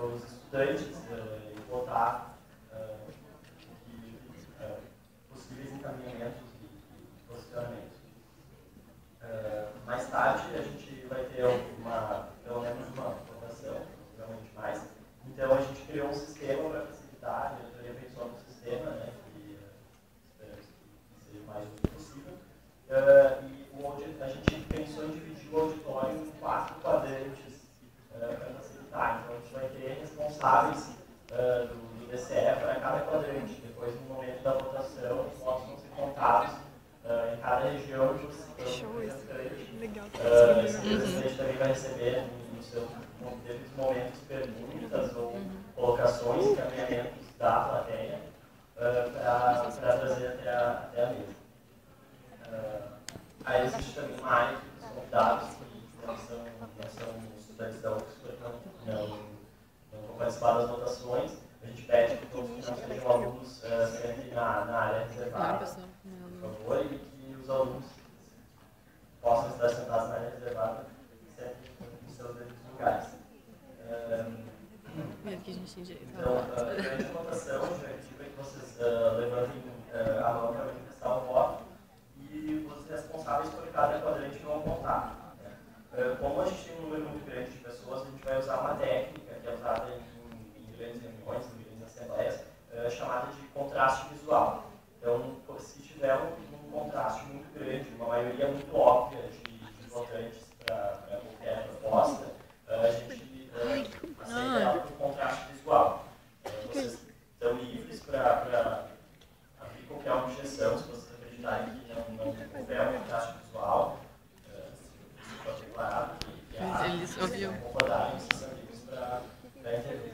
os estudantes e votar possíveis encaminhamentos e posicionamentos. Mais tarde, a gente vai ter pelo menos uma votação, possivelmente mais. Então, a gente criou um sistema para facilitar a diretoria pessoal do sistema, né, que esperamos que seja o mais útil possível. E a gente pensou em dividir o auditório em 4 quadrantes para facilitar. Então, a gente vai ter responsáveis do DCE para cada quadrante. Depois, no momento da votação, os votos vão ser contados em cada região do representante. Legal. Esse representante também vai receber nos seus devidos momentos perguntas ou colocações, encaminhamentos da plateia para trazer até a mesa. Aí existe também uma área dos convidados que não são estudantes da UFSC, não vão participar das votações. A gente pede que todos que não sejam alunos sentem na área reservada, por favor, e que os alunos possam estar sentados na área reservada sempre nos seus devidos lugares. Então, durante a votação, a gente vai pedir que vocês levantem a mão para manifestar o voto e os responsáveis por cada quadrante vão apontar. Como a gente tem um número muito grande de pessoas, a gente vai usar uma técnica que é usada em grandes reuniões, em grandes assembleias, chamada de contraste visual. Então, se tiver um contraste muito grande, uma maioria muito óbvia de votantes para qualquer proposta, a gente aceita ela por contraste visual. Vocês estão livres para abrir qualquer objeção, se vocês acreditarem que não houver um contraste visual, isso pode ser declarado que concordarem, vocês são livres para intervir.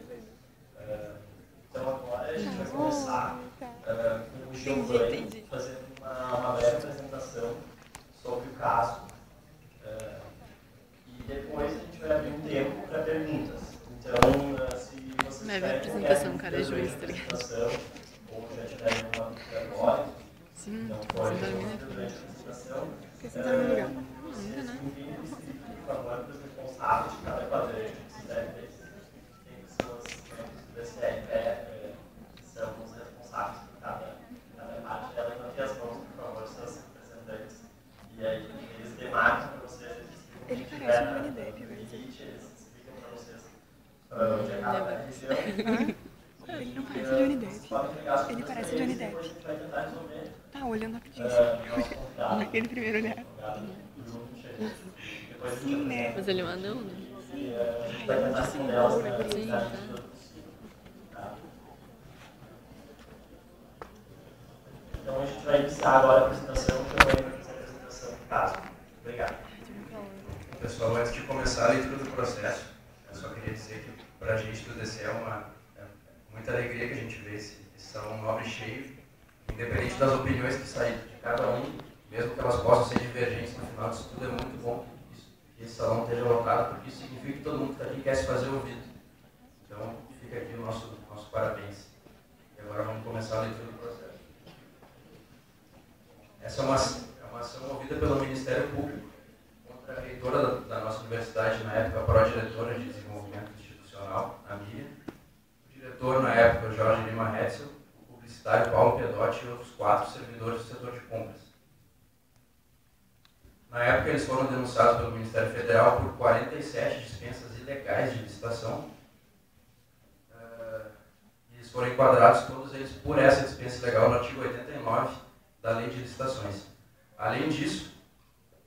Então, agora a gente vai começar com o Giovanni fazendo uma breve apresentação sobre o caso. E depois a gente vai abrir um tempo para perguntas. Então, se vocês tiverem qualquer apresentação, ou já tiverem uma dúvida agora, não pode responder durante a apresentação, enviem o escrito, por favor, para os responsáveis de cada quadrante, que se deve ter. Tem pessoas do DCE que são os responsáveis por cada parte. Levantem as mãos, por favor, seus representantes. E aí, eles demarcam para vocês. Ele parece um Johnny Depp, eles explicam para vocês onde é cada região. Ele não parece Johnny Depp. Ele parece Johnny Depp. A gente vai tentar resolver. Tá olhando rapidinho. Naquele primeiro olhar. Sim, né? Mas ele é um anão, né? A gente vai tentar responder elas na medida do possível. Então a gente vai iniciar agora a apresentação, que eu vou fazer a apresentação do caso. Obrigado. Pessoal, antes de começar a leitura do processo, eu só queria dizer que para a gente do DCE é muita alegria que a gente vê esse salão nobre e cheio, independente das opiniões que saem de cada um, mesmo que elas possam ser divergentes no final disso tudo, é muito bom que esse salão esteja lotado, porque isso significa que todo mundo que está aqui quer se fazer ouvido. Então, fica aqui o nosso parabéns. E agora vamos começar a leitura do processo. Essa é uma ação movida pelo Ministério Público contra a reitora da nossa universidade, na época, a pró-diretora de Desenvolvimento Institucional, a Miriam, o diretor, na época, Jorge Lima Hetzel, o publicitário Paulo Pedotti e outros 4 servidores do setor de compras. Na época, eles foram denunciados pelo Ministério Federal por 47 dispensas ilegais de licitação. Eles foram enquadrados, todos eles, por essa dispensa ilegal no artigo 89 da Lei de Licitações. Além disso,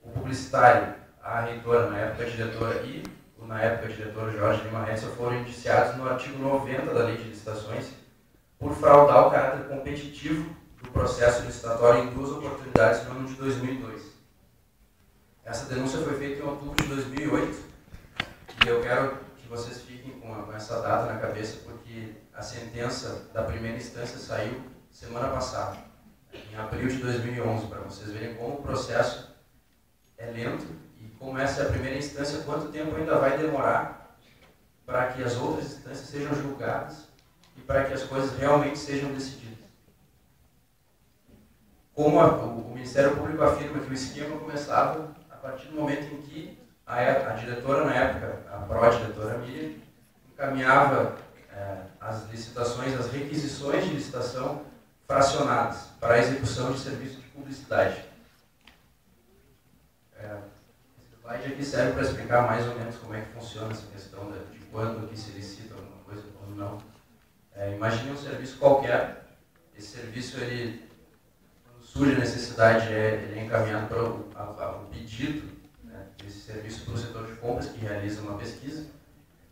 o publicitário, a reitora, na época diretora, e o na época diretor Jorge Lima Hetzel foram indiciados no artigo 90 da Lei de Licitações por fraudar o caráter competitivo do processo licitatório em 2 oportunidades no ano de 2002. Essa denúncia foi feita em outubro de 2008 e eu quero que vocês fiquem com essa data na cabeça porque a sentença da primeira instância saiu semana passada, em abril de 2011, para vocês verem como o processo é lento e como essa é a primeira instância, quanto tempo ainda vai demorar para que as outras instâncias sejam julgadas e para que as coisas realmente sejam decididas. Como o Ministério Público afirma que o esquema começava a partir do momento em que a diretora, na época, a pró-diretora Miriam, encaminhava as licitações, as requisições de licitação fracionadas para a execução de serviço de publicidade. Esse slide aqui serve para explicar mais ou menos como é que funciona essa questão de quando aqui se licita alguma coisa, quando não. Imagine um serviço qualquer. Esse serviço, quando surge a necessidade, ele é encaminhado para o pedido, né, desse serviço para o setor de compras, que realiza uma pesquisa.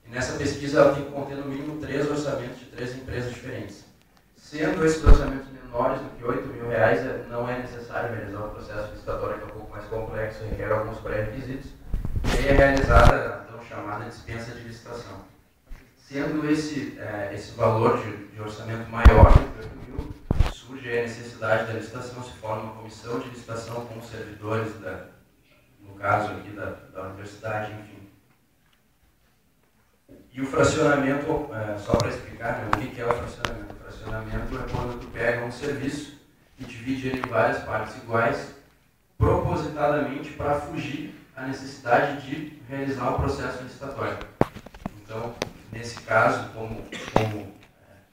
E nessa pesquisa ela tem que conter no mínimo 3 orçamentos de 3 empresas diferentes. Sendo esses orçamentos menores do que R$8.000, não é necessário realizar um processo licitatório que é um pouco mais complexo, requer alguns pré-requisitos, e aí é realizada a tão chamada dispensa de licitação. Sendo esse valor de orçamento maior do que R$8.000, surge a necessidade da licitação, se forma uma comissão de licitação com os servidores, no caso aqui da universidade, enfim. E o fracionamento, só para explicar, né, o que é o fracionamento? O fracionamento é quando tu pega um serviço e divide ele em várias partes iguais, propositadamente para fugir à necessidade de realizar um processo licitatório. Então, nesse caso, como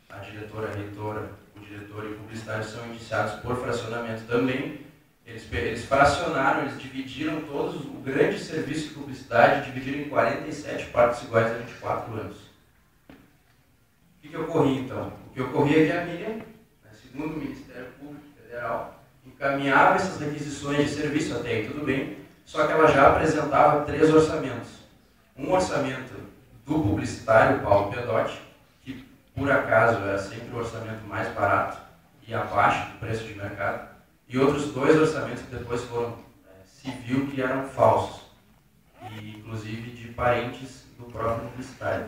a diretora, a reitora, o diretor e o publicitário são indiciados por fracionamento também, eles fracionaram, eles dividiram o grande serviço de publicidade, dividiram em 47 partes iguais a 24 anos. O que ocorria então? O que ocorria é que a Miriam, segundo o Ministério Público Federal, encaminhava essas requisições de serviço, até aí tudo bem, só que ela já apresentava 3 orçamentos. Um orçamento do publicitário, Paulo Pedotti, que por acaso era sempre o orçamento mais barato e abaixo do preço de mercado, e outros 2 orçamentos que depois se viu que eram falsos, e inclusive de parentes do próprio publicitário.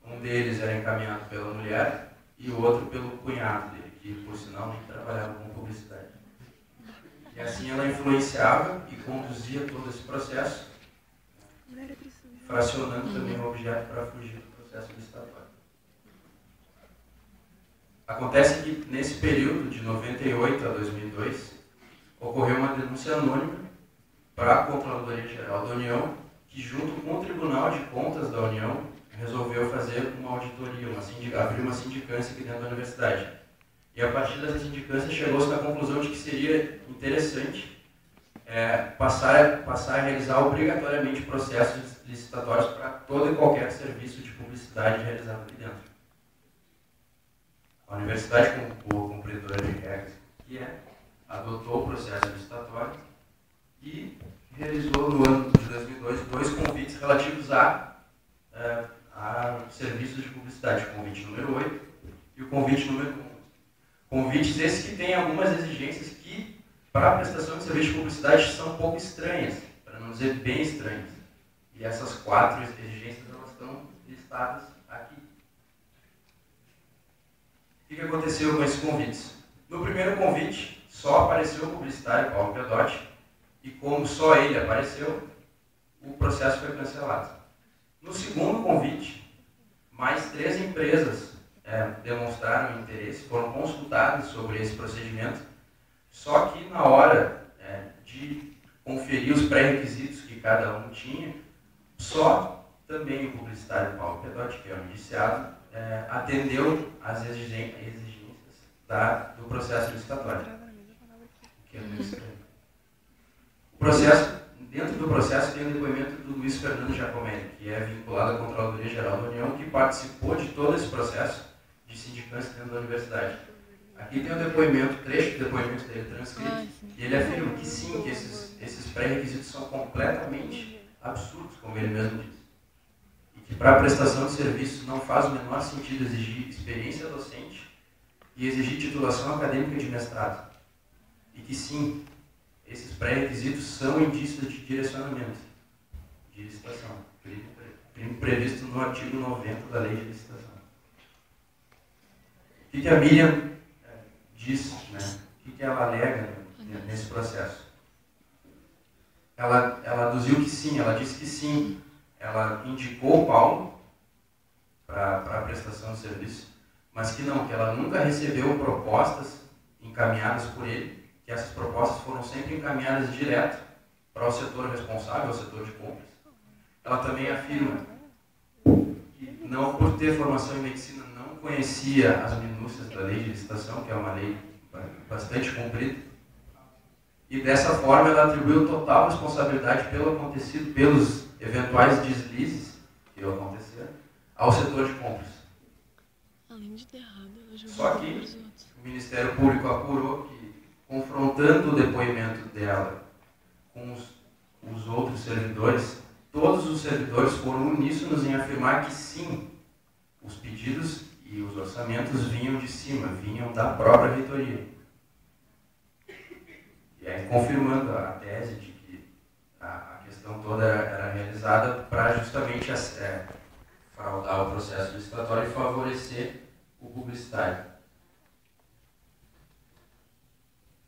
Um deles era encaminhado pela mulher e o outro pelo cunhado dele, que por sinal nem trabalhava com publicidade. E assim ela influenciava e conduzia todo esse processo, fracionando também o objeto para fugir do processo licitatório. Acontece que, nesse período, de 98 a 2002, ocorreu uma denúncia anônima para a Controladoria Geral da União, que, junto com o Tribunal de Contas da União, resolveu fazer uma auditoria, abrir uma sindicância aqui dentro da universidade. E, a partir dessa sindicância, chegou-se na conclusão de que seria interessante passar a realizar obrigatoriamente processos licitatórios para todo e qualquer serviço de publicidade realizado aqui dentro. A universidade, como cumpridora de regras que adotou o processo licitatório e realizou no ano de 2002 2 convites relativos a serviços de publicidade, o convite número 8 e o convite número 11. Convites esses que têm algumas exigências que, para a prestação de serviço de publicidade, são um pouco estranhas, para não dizer bem estranhas. E essas 4 exigências elas estão listadas aqui. O que aconteceu com esses convites? No primeiro convite, só apareceu o publicitário Paulo Pedotti, e como só ele apareceu, o processo foi cancelado. No segundo convite, mais 3 empresas demonstraram interesse, foram consultadas sobre esse procedimento, só que na hora de conferir os pré-requisitos que cada um tinha, só também o publicitário Paulo Pedotti, que é o indiciado, atendeu às exigências do processo licitatório. Dentro do processo tem o depoimento do Luiz Fernando Giacomelli, que é vinculado à Controladoria Geral da União, que participou de todo esse processo de sindicância dentro da universidade. Aqui tem o depoimento, trecho do depoimento dele transcrito, e ele afirma que sim, que esses pré-requisitos são completamente absurdos, como ele mesmo diz. E que para a prestação de serviço não faz o menor sentido exigir experiência docente e exigir titulação acadêmica de mestrado. E que sim, esses pré-requisitos são indícios de direcionamento de licitação, crime previsto no artigo 90 da Lei de Licitação. O que a Miriam diz, né? O que ela alega nesse processo? Ela aduziu que sim, ela disse que sim, ela indicou o Paulo para a prestação de serviço, mas que não, que ela nunca recebeu propostas encaminhadas por ele, que essas propostas foram sempre encaminhadas direto para o setor responsável, o setor de compras. Ela também afirma que não, por ter formação em medicina, não conhecia as minúcias da lei de licitação, que é uma lei bastante comprida, e dessa forma ela atribuiu total responsabilidade pelo acontecido, pelos eventuais deslizes que iam acontecer, ao setor de compras. Além de ter errado, ela jogou Só que o Ministério Público apurou que, confrontando o depoimento dela com os outros servidores, todos os servidores foram uníssonos em afirmar que sim, os pedidos e os orçamentos vinham de cima, vinham da própria reitoria. E aí confirmando a tese de que a questão toda era realizada para justamente fraudar o processo licitatório e favorecer o publicitário.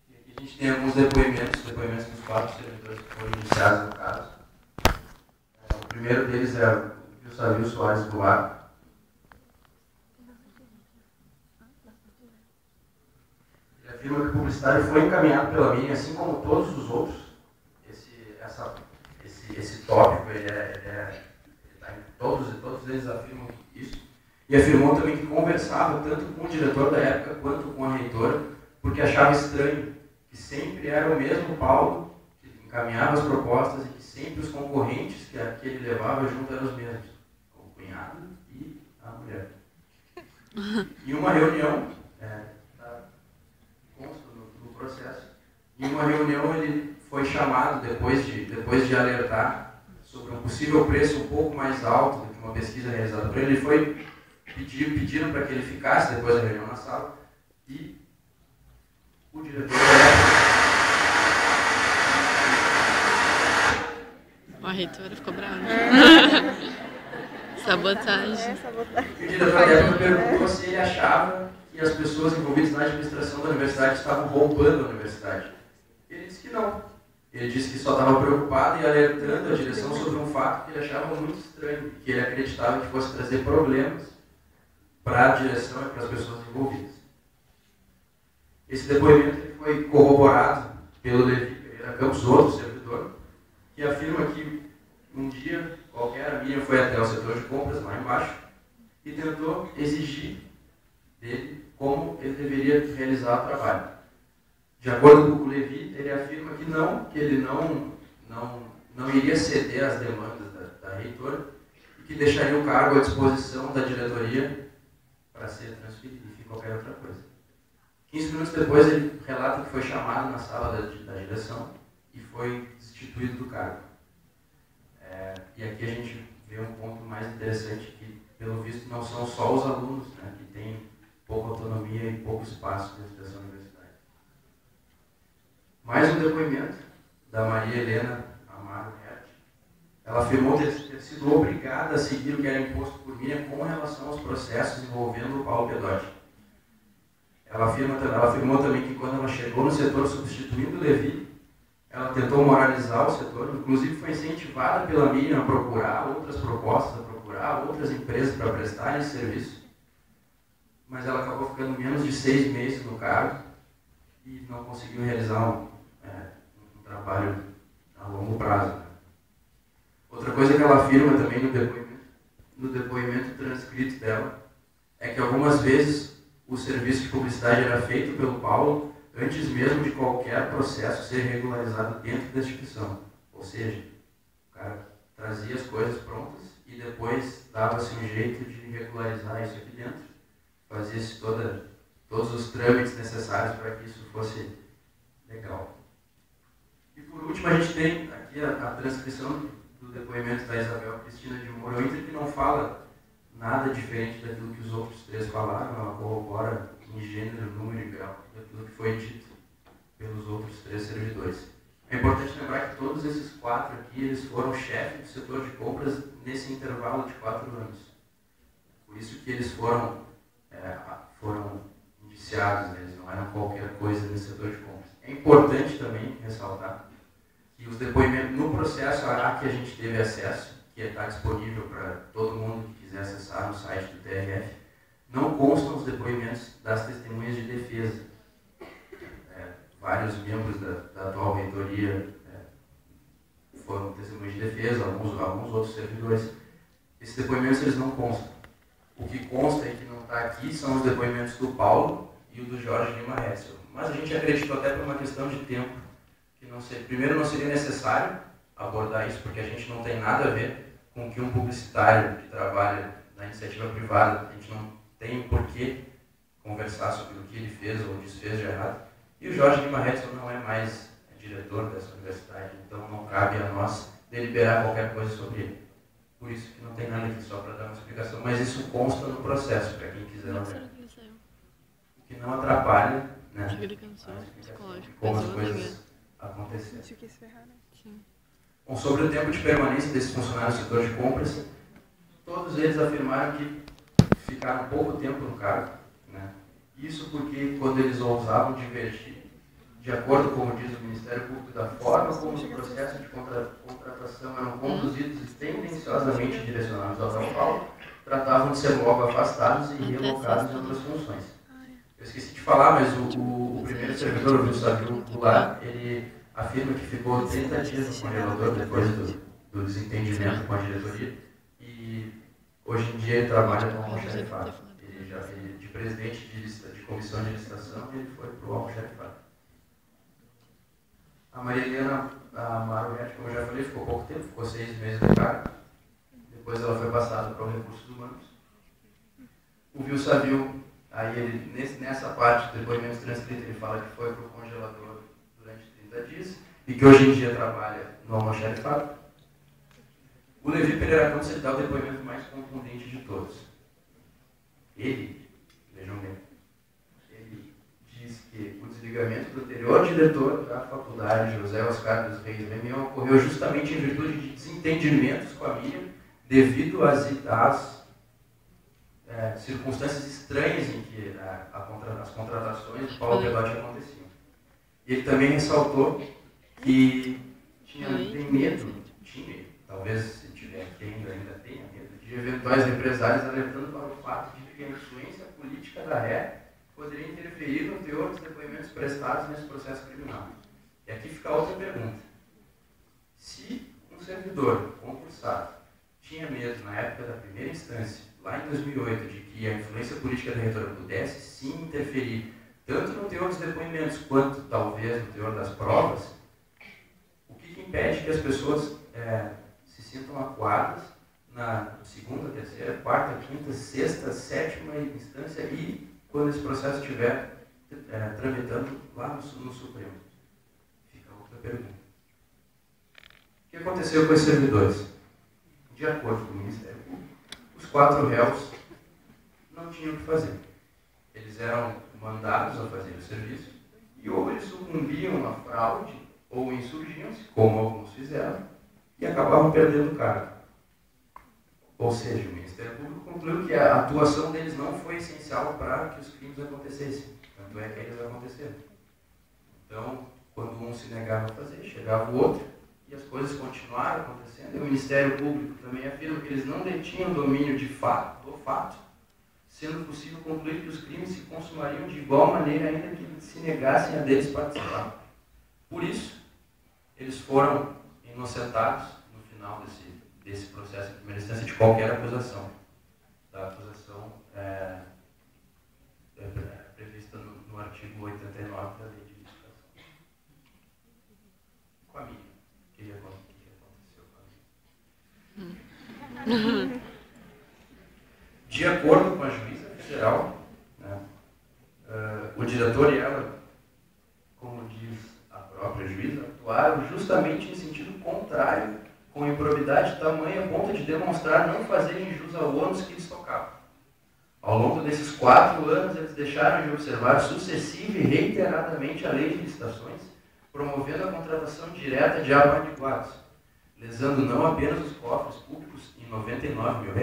E aqui a gente tem alguns depoimentos dos 4 servidores que foram iniciados no caso. O primeiro deles é o Savio Soares Goulart. Ele afirma que o publicitário foi encaminhado pela minha, assim como todos os outros. Esse tópico, todos eles afirmam isso. E afirmou também que conversava tanto com o diretor da época quanto com a reitora, porque achava estranho que sempre era o mesmo Paulo que encaminhava as propostas e que sempre os concorrentes que ele levava junto eram os mesmos, o cunhado e a mulher. Em uma reunião, consta no processo, em uma reunião ele foi chamado, depois de alertar sobre um possível preço um pouco mais alto do que uma pesquisa realizada por ele, pediram para que ele ficasse depois da reunião na sala e o diretor da época... A reitora ficou brava. Sabotagem. O diretor da época perguntou se ele achava que as pessoas envolvidas na administração da universidade estavam roubando a universidade. Ele disse que não. Ele disse que só estava preocupado e alertando a direção sobre um fato que ele achava muito estranho, que ele acreditava que fosse trazer problemas para a direção e para as pessoas envolvidas. Esse depoimento foi corroborado pelo Levi Pereira Campos, outro servidor, que afirma que um dia qualquer a Miriam foi até o setor de compras, lá embaixo, e tentou exigir dele como ele deveria realizar o trabalho. De acordo com o Levi, ele afirma que ele não iria ceder às demandas da reitora e que deixaria o cargo à disposição da diretoria para ser transferido e qualquer outra coisa. 15 minutos depois, ele relata que foi chamado na sala da direção e foi destituído do cargo. E aqui a gente vê um ponto mais interessante, que, pelo visto, não são só os alunos, né, que têm pouca autonomia e pouco espaço dentro dessa universidade. Mais um depoimento da Maria Helena Amaro Hert. Ela afirmou ter sido obrigada a seguir o que era imposto por Miriam com relação aos processos envolvendo o Paulo Pedotti. Ela afirmou também que quando ela chegou no setor substituindo o Levi, ela tentou moralizar o setor, inclusive foi incentivada pela Miriam a procurar outras propostas, a procurar outras empresas para prestarem esse serviço, mas ela acabou ficando menos de 6 meses no cargo e não conseguiu realizar um trabalho a longo prazo. Outra coisa que ela afirma também no depoimento transcrito dela é que algumas vezes o serviço de publicidade era feito pelo Paulo antes mesmo de qualquer processo ser regularizado dentro da instituição. Ou seja, o cara trazia as coisas prontas e depois dava-se um jeito de regularizar isso aqui dentro. Fazia-se todos os trâmites necessários para que isso fosse legal. E por último, a gente tem aqui a transcrição do depoimento da Isabel Cristina de Moura Inter, que não fala nada diferente daquilo que os outros 3 falaram, ela corrobora em gênero, número e grau daquilo que foi dito pelos outros 3 servidores. É importante lembrar que todos esses 4 aqui, eles foram chefes do setor de compras nesse intervalo de 4 anos. Por isso que eles foram indiciados, né? Eles não eram qualquer coisa nesse setor de compras. É importante também ressaltar que os depoimentos no processo a que a gente teve acesso, que está disponível para todo mundo que quiser acessar no site do TRF, não constam os depoimentos das testemunhas de defesa. Vários membros da atual reitoria foram testemunhas de defesa, alguns outros servidores. Esses depoimentos eles não constam. O que consta e que não está aqui são os depoimentos do Paulo e o do Jorge Lima Hetzel. Mas a gente acreditou até por uma questão de tempo, que primeiro não seria necessário abordar isso, porque a gente não tem nada a ver com que um publicitário que trabalha na iniciativa privada, a gente não tem por que conversar sobre o que ele fez ou desfez de errado. E o Jorge Lima Hetzel não é mais diretor dessa universidade, então não cabe a nós deliberar qualquer coisa sobre ele. Por isso que não tem nada aqui, só para dar uma explicação, mas isso consta no processo, para quem quiser olhar. O que não atrapalha, né, como as coisas aconteceram. Bom, sobre o tempo de permanência desses funcionários do setor de compras, todos eles afirmaram que ficaram pouco tempo no cargo, né? Isso porque quando eles ousavam divergir, de acordo com o diz o Ministério Público, da forma como os processos de contratação eram conduzidos e tendenciosamente direcionados ao São Paulo, tratavam de ser logo afastados e relocados em outras funções. Eu esqueci de falar, mas o primeiro servidor, o Vilsavio Goulart, ele afirma que ficou 30 dias no congelador depois do desentendimento com a diretoria e hoje em dia ele trabalha como almoxarifado. Ele de presidente de comissão de licitação, ele foi para o almoxarifado. A Maria Helena Maruete, como eu já falei, ficou pouco tempo, ficou 6 meses no cargo. Depois ela foi passada para os recursos humanos. O Vilsavio, aí ele, nessa parte do depoimento transcrito, ele fala que foi para o congelador durante 30 dias e que hoje em dia trabalha no almoxarifado. O Levi Pereira Campos, ele dá o depoimento mais contundente de todos. Ele, vejam bem, ele diz que o desligamento do anterior diretor da faculdade, José Oscar dos Reis Remião, ocorreu justamente em virtude de desentendimentos com a Miriam, devido às circunstâncias estranhas em que as contratações do Paulo Pelotti aconteciam. E ele também ressaltou que tem medo, talvez se tiver quem ainda tenha medo, de eventuais represálias alertando para o fato de que a influência política da ré poderia interferir no teor dos depoimentos prestados nesse processo criminal. E aqui fica outra pergunta. Se um servidor concursado tinha medo, na época da primeira instância, lá em 2008, de que a influência política da reitora pudesse sim interferir tanto no teor dos depoimentos quanto talvez no teor das provas, o que impede que as pessoas se sintam acuadas na segunda, terceira, quarta, quinta, sexta, sétima instância e quando esse processo estiver tramitando lá no Supremo? Fica outra pergunta. O que aconteceu com esses servidores? De acordo com o Ministério Público, os 4 réus não tinham o que fazer. Eles eram mandados a fazer o serviço e ou eles sucumbiam à fraude ou insurgiam-se, como alguns fizeram, e acabavam perdendo o cargo. Ou seja, o Ministério Público concluiu que a atuação deles não foi essencial para que os crimes acontecessem. Tanto é que eles aconteceram. Então, quando um se negava a fazer, chegava o outro, e as coisas continuaram acontecendo. E o Ministério Público também afirma que eles não detinham domínio do fato, sendo possível concluir que os crimes se consumariam de igual maneira ainda que se negassem a deles participar. Por isso, eles foram inocentados no final desse processo de primeira instância de qualquer acusação. Da acusação prevista no artigo 89 da Lei de Licitação. Com a Miriam. O que aconteceu com a Miriam? De acordo com a juíza federal, né, o diretor e ela, como diz a própria juíza, atuaram justamente em sentido contrário, com improbidade tamanha a ponto de demonstrar não fazerem jus ao ônus que lhes tocava. Ao longo desses 4 anos, eles deixaram de observar sucessiva e reiteradamente a lei de licitações, promovendo a contratação direta de apaniguados, lesando não apenas os cofres públicos em R$99 mil,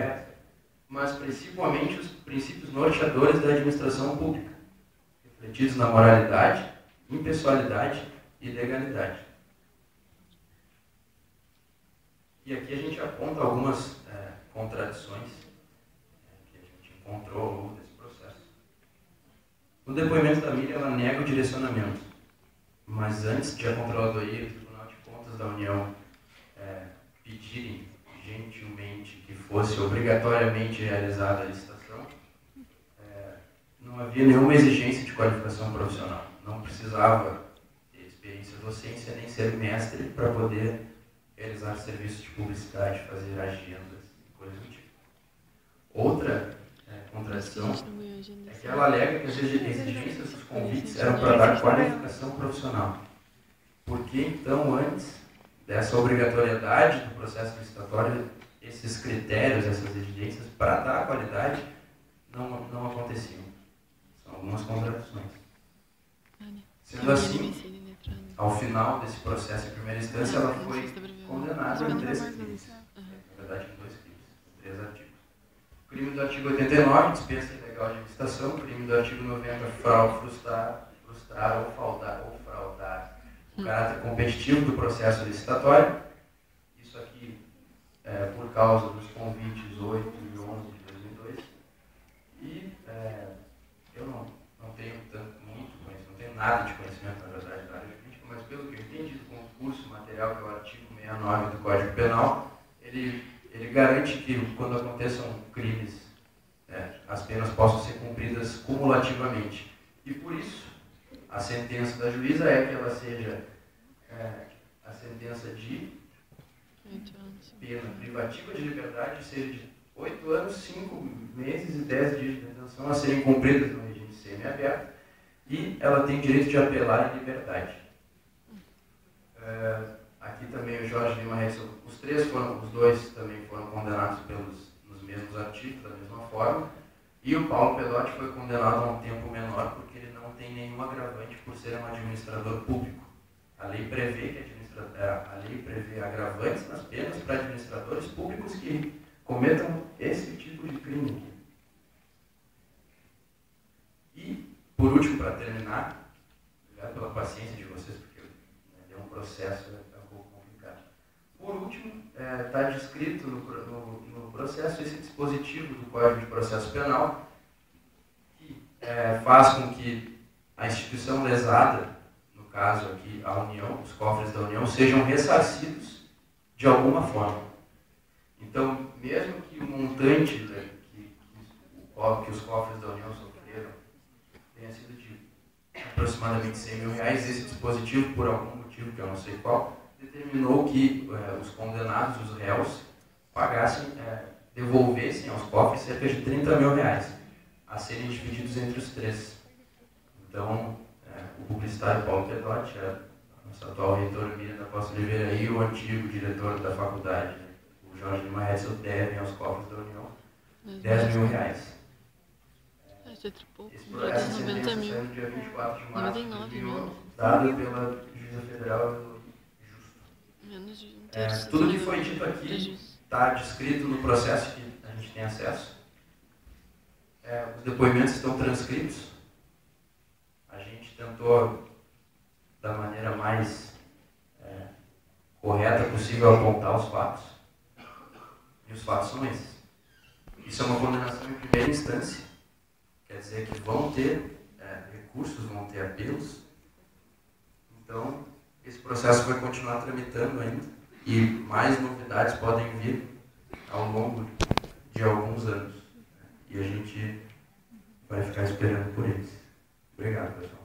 mas principalmente os princípios norteadores da administração pública, refletidos na moralidade, impessoalidade e legalidade. E aqui a gente aponta algumas contradições que a gente encontrou ao longo desse processo. No depoimento da Miriam, ela nega o direcionamento, mas antes de a Controladoria e o Tribunal de Contas da União pedirem gentilmente que fosse obrigatoriamente realizada a licitação, não havia nenhuma exigência de qualificação profissional. Não precisava ter experiência docência nem ser mestre para poder realizar serviços de publicidade, fazer agendas e coisas do tipo. Outra contradição é que ela alega que as exigências dos convites eram para dar qualificação profissional. Por que, então, antes dessa obrigatoriedade do processo licitatório, esses critérios, essas exigências para dar qualidade não aconteciam? São algumas contradições. Sendo assim, ao final desse processo em primeira instância, ela foi condenada em 3 crimes. Na verdade, em 2 crimes, em 3 artigos. O crime do artigo 89, dispensa ilegal de licitação. O crime do artigo 90, frustrar ou fraudar o caráter competitivo do processo licitatório. Isso aqui por causa dos convites 8 e 11 de 2002. E eu não tenho muito conhecimento, não tenho nada de conhecimento, na verdade, da área jurídica, mas pelo que eu entendi do concurso material, que é o artigo 69 do Código Penal, ele garante que quando aconteçam crimes, as penas possam ser cumpridas cumulativamente. E por isso, a sentença da juíza é que ela seja a sentença de pena privativa de liberdade, seja de 8 anos, 5 meses e 10 dias de detenção a serem cumpridas no regime semiaberto, e ela tem direito de apelar em liberdade. Aqui também o Jorge Lima Reis, os dois também foram condenados nos mesmos artigos, da mesma forma, e o Paulo Pedotti foi condenado a um tempo menor porque ele não tem nenhum agravante por ser um administrador público. A lei prevê agravantes nas penas para administradores públicos que cometam esse tipo de crime. E, por último, para terminar, obrigado pela paciência de vocês, porque é um processo um pouco complicado. Por último, está descrito no processo esse dispositivo do Código de Processo Penal que faz com que a instituição lesada, no caso aqui a União, os cofres da União, sejam ressarcidos de alguma forma. Então, mesmo que o montante que os cofres da União sofreram tenha sido de aproximadamente R$100.000, esse dispositivo, por algum motivo que eu não sei qual, determinou que os condenados, os réus, devolvessem aos cofres cerca de R$30.000, a serem divididos entre os 3. Então, o publicitário Paulo Pedotti, a nossa atual reitora Miriam da Costa Oliveira e o antigo diretor da faculdade, o Jorge Lima Hetzel, devem aos cofres da União R$10.000. Você tripou. Essa sentença saiu no dia 24 de março de 2011, dada pela juíza federal Justo. Tudo que foi dito aqui está descrito no processo que a gente tem acesso. Os depoimentos estão transcritos. A gente tentou, da maneira mais correta possível, apontar os fatos. E os fatos são esses. Isso é uma condenação em primeira instância. Quer dizer que vão ter recursos, vão ter apelos. Então, esse processo vai continuar tramitando ainda. E mais novidades podem vir ao longo de alguns anos. E a gente vai ficar esperando por eles. Obrigado, pessoal.